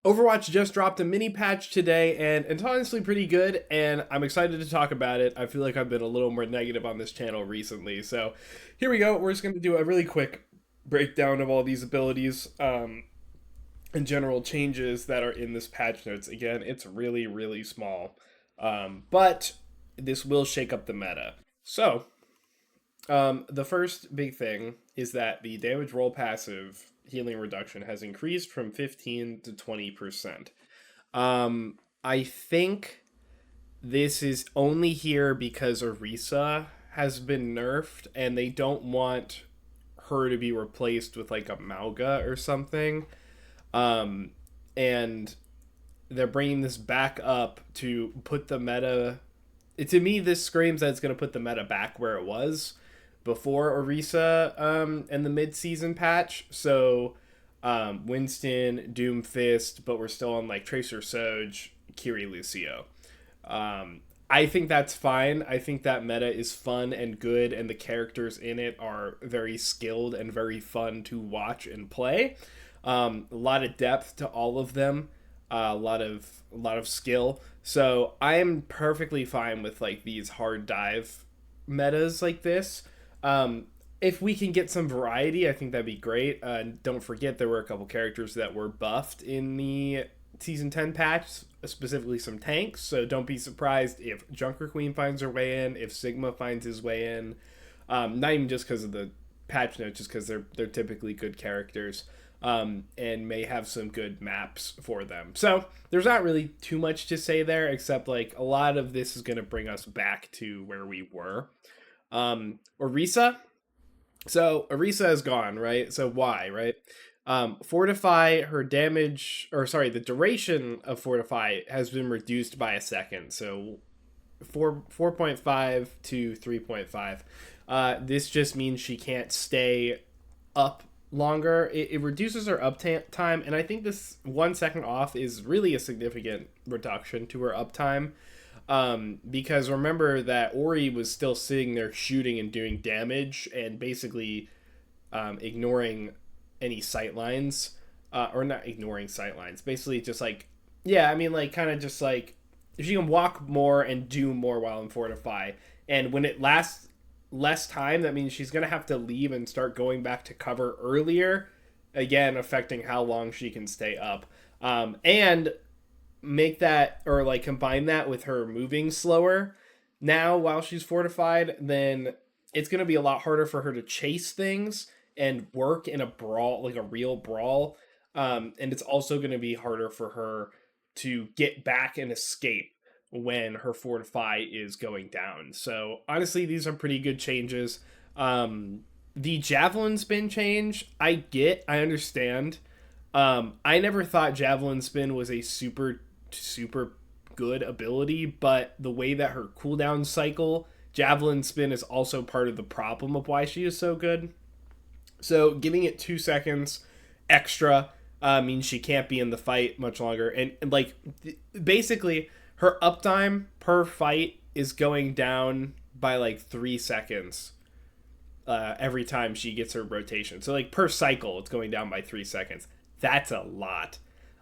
Overwatch just dropped a mini patch today, and it's honestly pretty good, and I'm excited to talk about it. I feel like I've been a little more negative on this channel recently, so here we go. We're just going to do a really quick breakdown of all these abilities and general changes that are in this patch notes. Again, it's really, really small, but this will shake up the meta. So, the first big thing is that the damage roll passive healing reduction has increased from 15 to 20%. I think this is only here because Orisa has been nerfed and they don't want her to be replaced with like a Mauga or something. Um, and they're bringing this back up to put the meta. To me, this screams that it's going to put the meta back where it was before Orisa and the mid-season patch. So Winston, Doomfist, but we're still on like Tracer Soj, Kiri Lucio. I think that's fine. I think that meta is fun and good, and the characters in it are very skilled and very fun to watch and play. A lot of depth to all of them, a lot of skill. So I am perfectly fine with like these hard dive metas like this. Um, if we can get some variety, I think that'd be great. Don't forget there were a couple characters that were buffed in the season 10 patch, specifically some tanks. So don't be surprised if Junker Queen finds her way in, if Sigma finds his way in. Not even just because of the patch notes, just because they're typically good characters. And may have some good maps for them. So there's not really too much to say there, except like a lot of this is going to bring us back to where we were. Orisa. So Orisa is gone, right? So why, right? Fortify her damage, or sorry, the duration of Fortify has been reduced by a second. So 4.5 to 3.5. This just means she can't stay up longer. It reduces her uptime, and I think this 1 second off is really a significant reduction to her uptime. Because remember that Ori was still sitting there shooting and doing damage and basically ignoring any sight lines, or not ignoring sight lines. Basically, just like yeah, I mean, like kind of just like if she can walk more and do more while in Fortify, and when it lasts less time, that means she's gonna have to leave and start going back to cover earlier, again affecting how long she can stay up. And make that or like combine that with her moving slower now while she's fortified, then it's going to be a lot harder for her to chase things and work in a brawl, like a real brawl. And it's also going to be harder for her to get back and escape when her fortify is going down. So honestly, these are pretty good changes. The javelin spin change, I understand. I never thought javelin spin was a super good ability, but the way that her cooldown cycle, javelin spin is also part of the problem of why she is so good. So giving it 2 seconds extra means she can't be in the fight much longer, and like basically her uptime per fight is going down by like 3 seconds every time she gets her rotation. So like per cycle, it's going down by 3 seconds. That's a lot.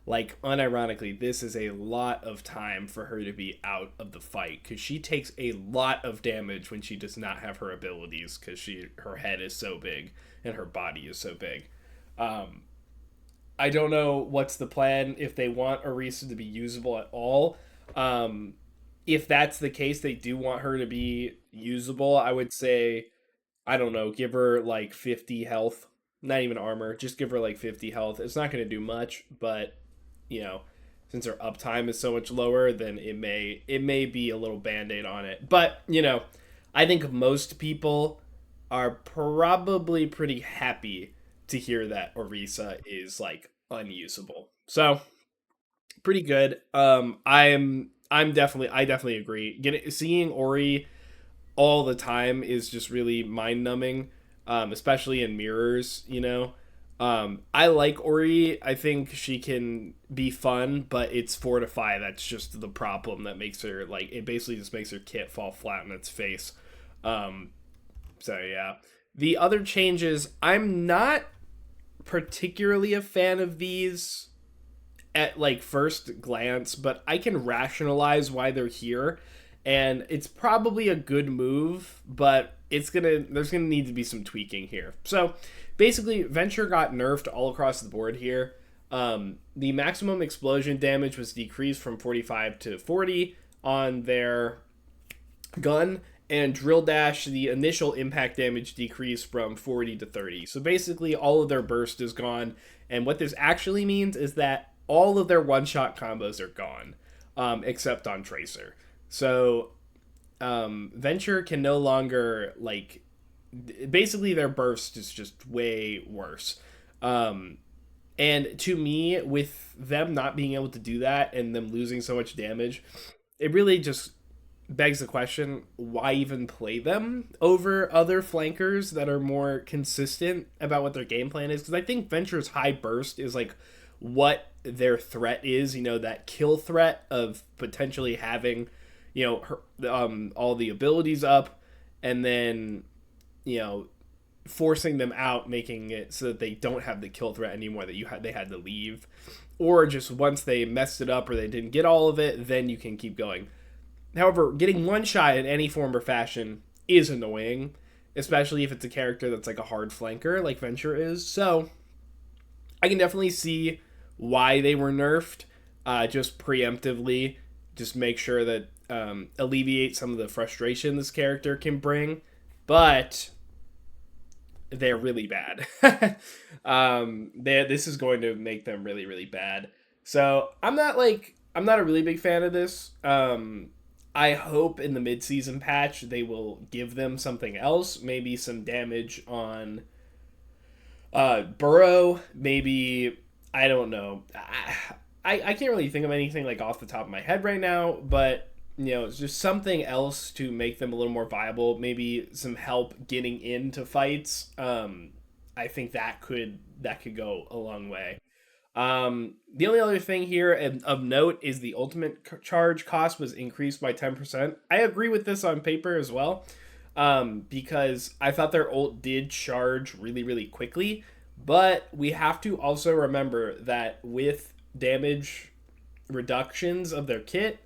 Like unironically, this is a lot of time for her to be out of the fight because she takes a lot of damage when she does not have her abilities because her head is so big and her body is so big. Um, I don't know what's the plan if they want Orisa to be usable at all. Um, if that's the case, they do want her to be usable. I would say I don't know, give her like 50 health, not even armor, just give her like 50 health. It's not going to do much, but you know, since her uptime is so much lower, then it may be a little band-aid on it. But, I think most people are probably pretty happy to hear that Orisa is like unusable. So, pretty good. I definitely agree. Seeing Ori all the time is just really mind numbing, especially in mirrors, I like Ori. I think she can be fun, but it's Fortify that's just the problem that makes her, like, it basically just makes her kit fall flat on its face. Um, so, yeah. The other changes, I'm not particularly a fan of these at like first glance, but I can rationalize why they're here, and it's probably a good move, but there's gonna need to be some tweaking here. So basically, Venture got nerfed all across the board here. The maximum explosion damage was decreased from 45 to 40 on their gun, and Drill Dash, the initial impact damage decreased from 40 to 30. So basically, all of their burst is gone. And what this actually means is that all of their one-shot combos are gone, except on Tracer. So Venture can no longer, like, basically their burst is just way worse. And to me, with them not being able to do that and them losing so much damage, it really just begs the question, why even play them over other flankers that are more consistent about what their game plan is? Because I think Venture's high burst is like what their threat is, that kill threat of potentially having, all the abilities up, and then, forcing them out, making it so that they don't have the kill threat anymore, that they had to leave. Or just once they messed it up or they didn't get all of it, then you can keep going. However, getting one shot in any form or fashion is annoying, especially if it's a character that's like a hard flanker like Venture is. So I can definitely see why they were nerfed, just preemptively, just make sure that alleviate some of the frustration this character can bring. But they're really bad. This is going to make them really, really bad. So I'm not a really big fan of this. I hope in the mid-season patch they will give them something else. Maybe some damage on Burrow. Maybe, I don't know. I can't really think of anything like off the top of my head right now, but it's just something else to make them a little more viable. Maybe some help getting into fights. I think that could go a long way. The only other thing here of note is the ultimate charge cost was increased by 10%. I agree with this on paper as well, because I thought their ult did charge really, really quickly, but we have to also remember that with damage reductions of their kit,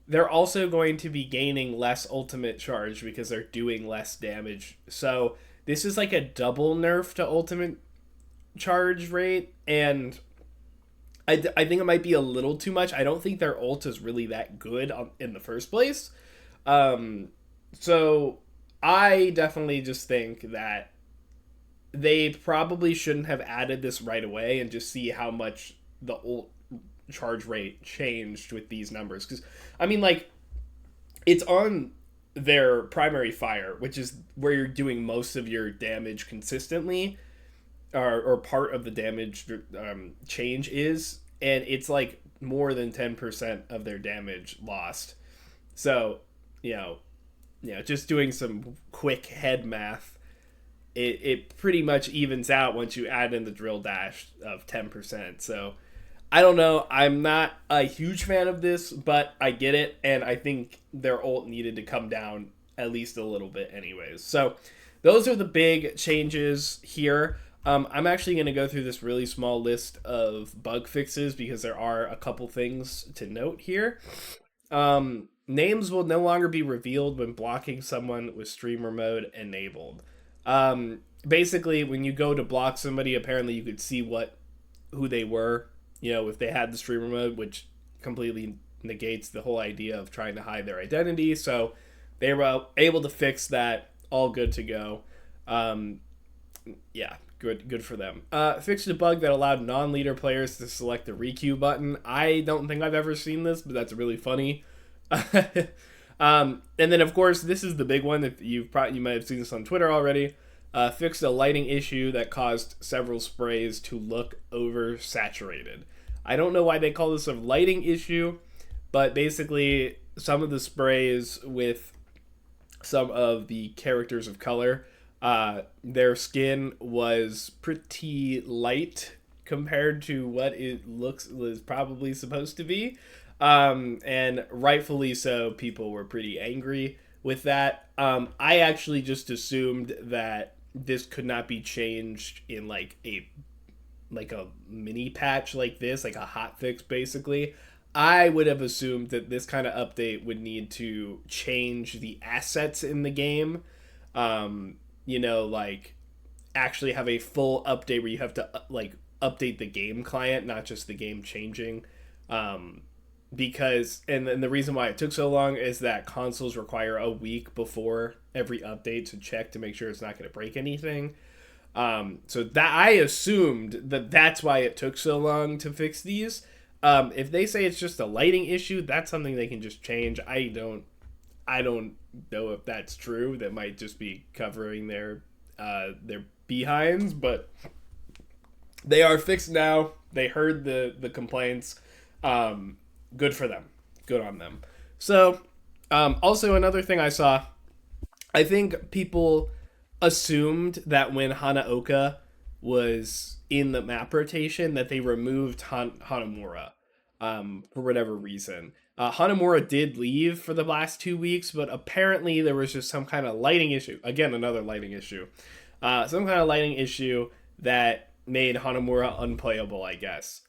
they're also going to be gaining less ultimate charge because they're doing less damage. So this is like a double nerf to ultimate charge rate, and I think it might be a little too much. I don't think their ult is really that good in the first place. So I definitely just think that they probably shouldn't have added this right away and just see how much the ult charge rate changed with these numbers. Because, I mean, like, it's on their primary fire, which is where you're doing most of your damage consistently, or part of the damage change is, and it's like more than 10% of their damage lost. So, just doing some quick head math, it pretty much evens out once you add in the drill dash of 10%. So I don't know. I'm not a huge fan of this, but I get it, and I think their ult needed to come down at least a little bit anyways. So those are the big changes here. I'm actually going to go through this really small list of bug fixes because there are a couple things to note here. Names will no longer be revealed when blocking someone with streamer mode enabled. Basically, when you go to block somebody, apparently you could see who they were, if they had the streamer mode, which completely negates the whole idea of trying to hide their identity. So they were able to fix that. All good to go. Yeah, good for them. Fixed a bug that allowed non-leader players to select the requeue button. I don't think I've ever seen this, but that's really funny. And then, of course, this is the big one that you might have seen this on Twitter already. Fixed a lighting issue that caused several sprays to look oversaturated. I don't know why they call this a lighting issue, but basically some of the sprays with some of the characters of color, their skin was pretty light compared to what it was probably supposed to be. And rightfully so, people were pretty angry with that. I actually just assumed that this could not be changed in like like a mini patch like this, like a hot fix basically, I would have assumed that this kind of update would need to change the assets in the game. You know, like actually have a full update where you have to like update the game client, not just the game changing. Um, because and the reason why it took so long is that consoles require a week before every update to check to make sure it's not going to break anything. So that I assumed that that's why it took so long to fix these. If they say it's just a lighting issue, that's something they can just change. I don't know if that's true. That might just be covering their behinds, but they are fixed now. They heard the complaints. Good for them. Good on them. So, also another thing I saw, I think people assumed that when Hanaoka was in the map rotation that they removed Hanamura for whatever reason. Hanamura did leave for the last 2 weeks, but apparently there was just some kind of lighting issue. Again, another lighting issue. Some kind of lighting issue that made Hanamura unplayable, I guess.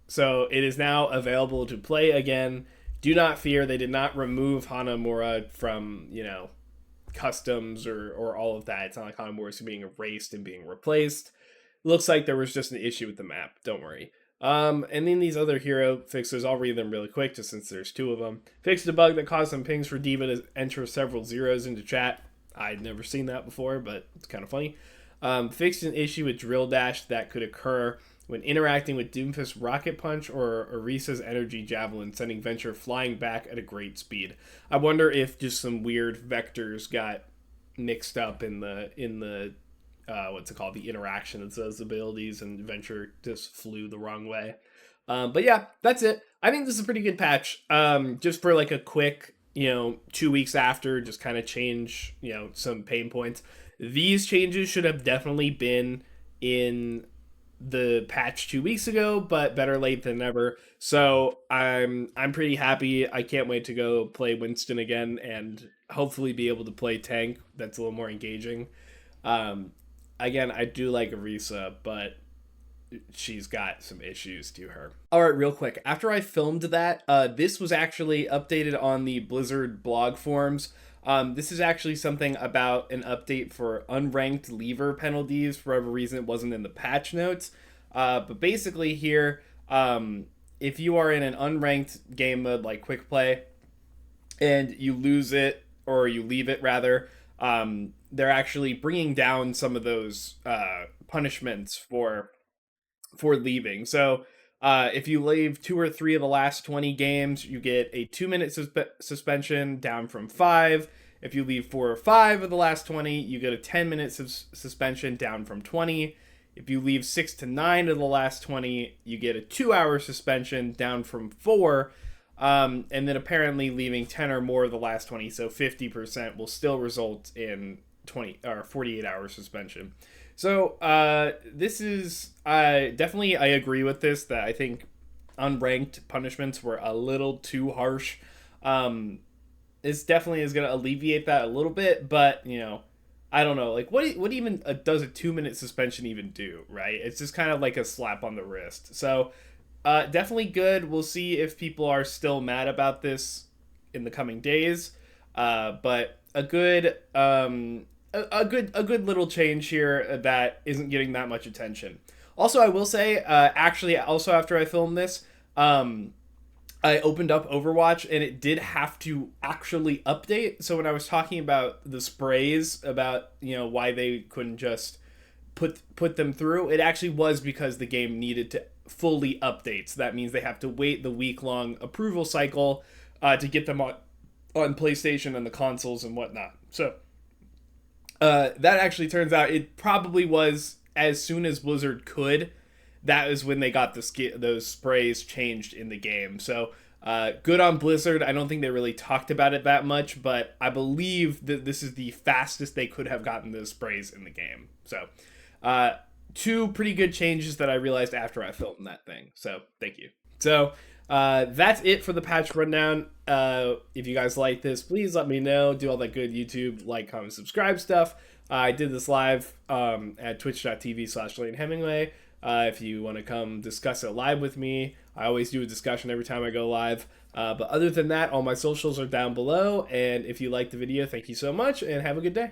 So it is now available to play again. Do not fear, they did not remove Hanamura from, customs or all of that. It's not like Hanamura is being erased and being replaced. Looks like there was just an issue with the map. Don't worry. And then these other hero fixes, I'll read them really quick just since there's two of them. Fixed a bug that caused some pings for D.Va to enter several zeros into chat. I'd never seen that before, but it's kind of funny. Fixed an issue with Drill Dash that could occur when interacting with Doomfist's Rocket Punch or Orisa's Energy Javelin, sending Venture flying back at a great speed. I wonder if just some weird vectors got mixed up in the what's it called, the interaction of those abilities, and Venture just flew the wrong way. But yeah, that's it. I think this is a pretty good patch. Just for like a quick, 2 weeks after, just kind of change, some pain points. These changes should have definitely been in the patch 2 weeks ago, but better late than never. So I'm pretty happy. I can't wait to go play Winston again and hopefully be able to play tank. That's a little more engaging. Again, I do like Orisa, but she's got some issues to her. All right, real quick. After I filmed that, this was actually updated on the Blizzard blog forums. This is actually something about an update for unranked lever penalties. For whatever reason, it wasn't in the patch notes. But basically here, if you are in an unranked game mode like quick play and you lose it, or you leave it rather, they're actually bringing down some of those punishments for leaving. So if you leave 2 or 3 of the last 20 games, you get a 2-minute suspension down from 5. If you leave 4 or 5 of the last 20, you get a 10-minute suspension down from 20. If you leave 6 to 9 of the last 20, you get a 2-hour suspension down from 4. And then apparently leaving 10 or more of the last 20, so 50%, will still result in 48-hour suspension. So this is definitely, I agree with this, that I think unranked punishments were a little too harsh. This definitely is going to alleviate that a little bit, but I don't know, like what even does a 2-minute suspension even do, right? It's just kind of like a slap on the wrist. So definitely good. We'll see if people are still mad about this in the coming days, but a good little change here that isn't getting that much attention. Also, I will say, actually, also after I filmed this, I opened up Overwatch and it did have to actually update. So when I was talking about the sprays, about why they couldn't just put them through, it actually was because the game needed to fully update. So that means they have to wait the week-long approval cycle to get them on PlayStation and the consoles and whatnot. So that actually turns out it probably was as soon as Blizzard could. That is when they got those sprays changed in the game. So good on Blizzard. I don't think they really talked about it that much, but I believe that this is the fastest they could have gotten those sprays in the game. So 2 pretty good changes that I realized after I filmed that thing. So thank you. So that's it for the patch rundown. If you guys like this, please let me know. Do all that good YouTube like, comment, subscribe stuff. I did this live at twitch.tv/LaneHemingway. if you want to come discuss it live with me. I always do a discussion every time I go live. But other than that, all my socials are down below. And if you liked the video, thank you so much and have a good day.